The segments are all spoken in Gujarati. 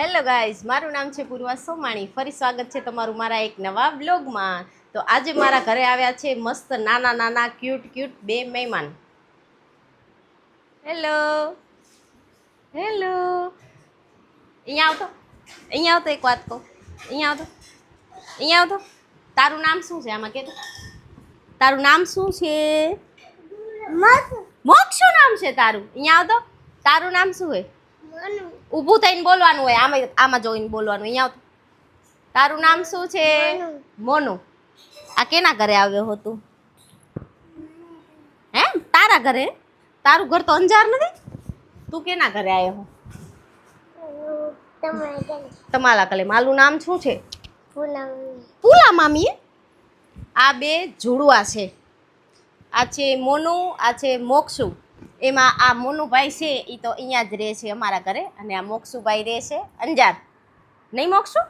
હેલો ગાઈઝ, મારું નામ છે પૂર્વા સોમાણી. ફરી સ્વાગત છે તમારું મારા એક નવા બ્લોગમાં. તો આજે મારા ઘરે આવ્યા છે મસ્ત નાના નાના ક્યુટ બે મહેમાન. હેલો હેલો, અહીંયા આવતો એક વાત કહું. અહીંયા આવતો. તારું નામ શું છે? આમાં કે તારું નામ શું છે? મોક્ષ નામ છે તારું. અહીંયા આવતો. તારું નામ શું હોય? ઊભું થઈને બોલવાનું હોય, આમાં જોઈને બોલવાનું. અહીંયા આવતો. તારું નામ શું છે? મોનુ. આ કેના ઘરે આવ્યો હતો? હે, તારા ઘરે? તારું ઘર તો અંજાર નથી. તું કેના ઘરે આવ્યો હો? તમારા કલે. માલું નામ શું છે? પુલા મામી. આ બે જોડવા છે. આ છે મોનુ, આ છે મોક્ષુ. એમાં આ મોનુભાઈ છે એ તો અહીંયા જ રહે છે અમારા ઘરે, અને આ મોક્ષુભાઈ રહે છે અંજાર. નહીં મોક્ષુ?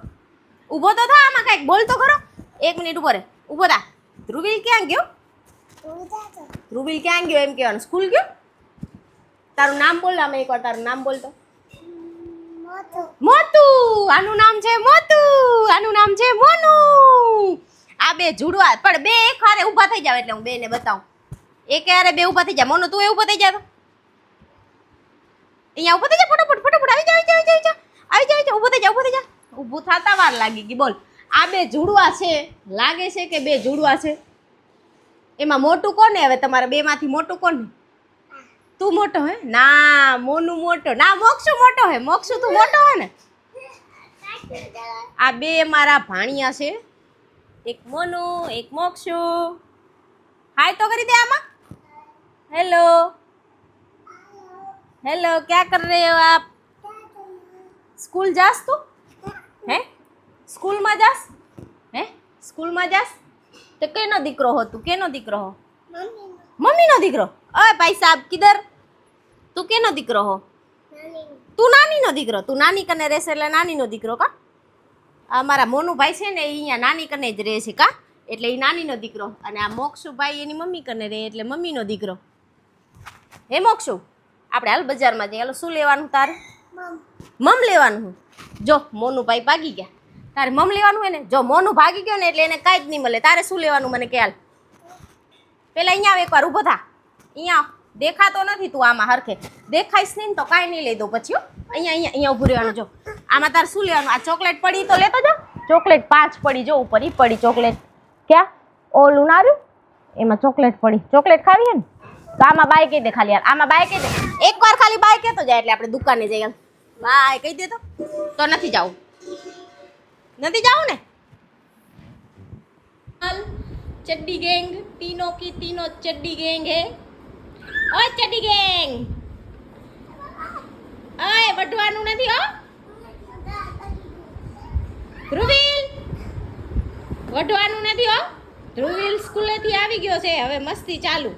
ઊભો તો થા, આમાં કાંઈક બોલ તો ખરો. 1 મિનિટ ઊભો રહે. ઊભો થા. ધ્રુવીલ ક્યાં ગયો? ધ્રુવીલ ક્યાં ગયો એમ કહેવાનું. સ્કૂલ ગયો? તારું નામ બોલ. આમાં એકવાર તારું નામ બોલ તો. મોતુ. આનું નામ છે મોતુ. આનું નામ છે મોનુ. આ બે જુડવા, પણ બે એક હારે ઊભા થઈ જાવ એટલે હું બેને બતાવું. એક હારે બે ઊભા થઈ જા. મોનુ તું એ ઊભો થઈ જા તો. અહીંયા ઊભો થઈ જા. ફટાફટ આવી જા. ઊભો થઈ જા. ઊભું થતા વાર લાગી ગઈ. બોલ. આ બે જુડવા છે. લાગે છે કે બે જુડવા છે? એમાં મોટું કોને? હવે તમારા બે માંથી મોટું કોને? તું મોટો હે? ના, મોનુ મોટો. ના, મોક્ષુ મોટો હે. મોક્ષુ તું મોટો હે ને. આ બે મારા ભાણિયા છે. એક મોનુ, એક મોક્ષુ. હાય તો કરી દે આમાં. हेलो हेलो, क्या कर रहे हो आप? स्कूल जास तू? हैं? स्कूल में जास? हैं? स्कूल में जास? तो केनो दीकरो हो तू? केनो दीकरो हो? मम्मी नो दीकरो. ओए भाई साहब, किधर? तू केनो दीकरो हो? તું નાની નો દીકરો. તું નાની કને રહેશે એટલે નાની નો દીકરો કા? અમારા મોનુ ભાઈ છે ને, અહીંયા નાની કને જ રહે છે કા, એટલે એ નાની નો દીકરો. અને આ મોક્ષુભાઈ એની મમ્મી કને રહે એટલે મમ્મી નો દીકરો. હે મોક્ષુ, આપણે હાલ બજારમાં જઈએ. હાલો, શું લેવાનું તારે? મમ લેવાનું હું. જો મોનુભાઈ ભાગી ગયા. તારે મમ લેવાનું હોય ને. જો મોનુ ભાગી ગયો ને એટલે એને કાંઈ જ નહીં મળે. તારે શું લેવાનું મને કે હાલ. પેલા અહીંયા આવ, એકવાર ઊભો થા. અહીંયા દેખાતો નથી તું આમાં હરખે. દેખાઈશ નહીં તો કાંઈ નહીં લઈ દઉં પછી. અહીંયા ઊભું રહેવાનું. જો આમાં તારે શું લેવાનું? આ ચોકલેટ પડી તો લેતો જા. ચોકલેટ 5 પડી. જો ઉપર ઈ પડી ચોકલેટ. ક્યાં? ઓલું ના રહ્યું એમાં ચોકલેટ પડી. ચોકલેટ ખાવી હે ને તો આમાં બાય કહી દે. ખાલી યાર આમાં બાય કહી દે. એકવાર ખાલી બાય કહેતો જાય એટલે આપણે દુકાને જઈએ. બાય કહી દે તો નથી જાવું. નથી જાવું ને. ચડ્ડી ગેંગ, तीनों की तीनों चड्डी गैंग है. ઓય ચડ્ડી ગેંગ, ઓય વઢવાનું નથી હો. ધ્રુવીલ, વઢવાનું નથી હો. ધ્રુવીલ સ્કૂલેથી આવી ગયો છે, હવે મસ્તી ચાલુ.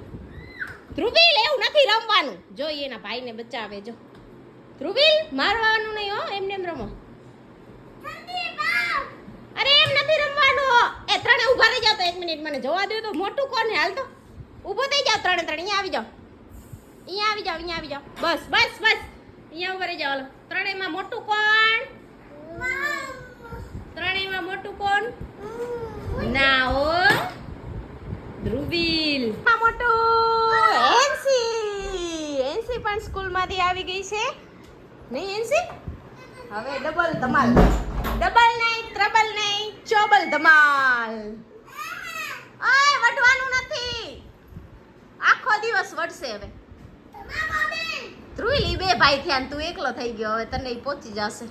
ધ્રુવીલ, એવું નથી રમવાનું. જો એના ભાઈને બચાવે. જો ધ્રુવીલ, મારવાનું નહીં હો. એમને એમ રમો. અરે એમ નથી રમવાનું. એ ત્રણે ઊભા રહી જાવ તો 1 મિનિટ મને જોવા દો તો. મોટું કોણ? હાલ તો ઊભો થઈ જાવ. ત્રણે અહીંયા આવી જાવ. અહીંયા આવી જાવ. બસ. અહીંયા ઊભા રહી જાવ. હાલો, ત્રણેયમાં મોટું કોણ? ત્રણેયમાં મોટું કોણ? ના હો, ધ્રુવીલ. આ મોટું એનસી પણ સ્કૂલમાંથી આવી ગઈ છે. નહીં એનસી? હવે ડબલ ધમાલ. ડબલ નહીં, ટ્રબલ નહીં, ચોબલ ધમાલ. ઓય વઢવાનું નથી. આખો દિવસ વઢશે હવે. ધ્રુવીલ, ઈ બે ભાઈ થયા ને તું એકલો થઈ ગયો. હવે તને ઈ પહોંચી જશે.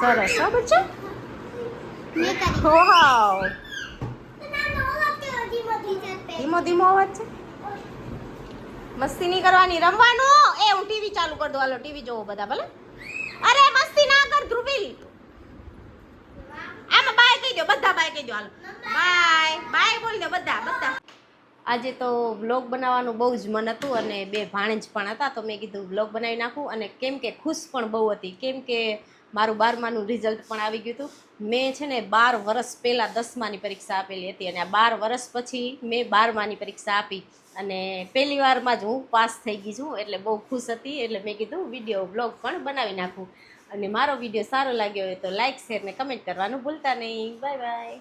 સરસ હો બચ્ચા. ધીમો અવાજ છે. મસ્તી નહીં કરવાની, રમવાનું. એ હું ટીવી ચાલુ કરી દઉં. હાલો ટીવી જોવો બધા ભલે. અરે મસ્તી ના કર ધ્રુવીલ. આમાં બાય કહી દો. બધા બાય કહી દો. હાલો બાય બોલી દો બધા. આજે તો વ્લોગ બનાવવાનું બહુ જ મન હતું અને બે ભાણેજ પણ હતા, તો મેં કીધું વ્લોગ બનાવી નાખું. અને કેમ કે ખુશ પણ બહુ હતી, કેમ કે મારું 12માનું રિઝલ્ટ પણ આવી ગયું હતું. મેં છે ને 12 વર્ષ પહેલાં 10માની પરીક્ષા આપેલી હતી અને આ 12 વર્ષ પછી મેં 12માની પરીક્ષા આપી અને પહેલી વારમાં જ હું પાસ થઈ ગઈ છું. એટલે બહુ ખુશ હતી. એટલે મેં કીધું વિડીયો બ્લોગ પણ બનાવી નાખું. અને મારો વિડીયો સારો લાગ્યો હોય તો લાઇક શેર ને કમેન્ટ કરવાનું ભૂલતા નહીં. Bye bye.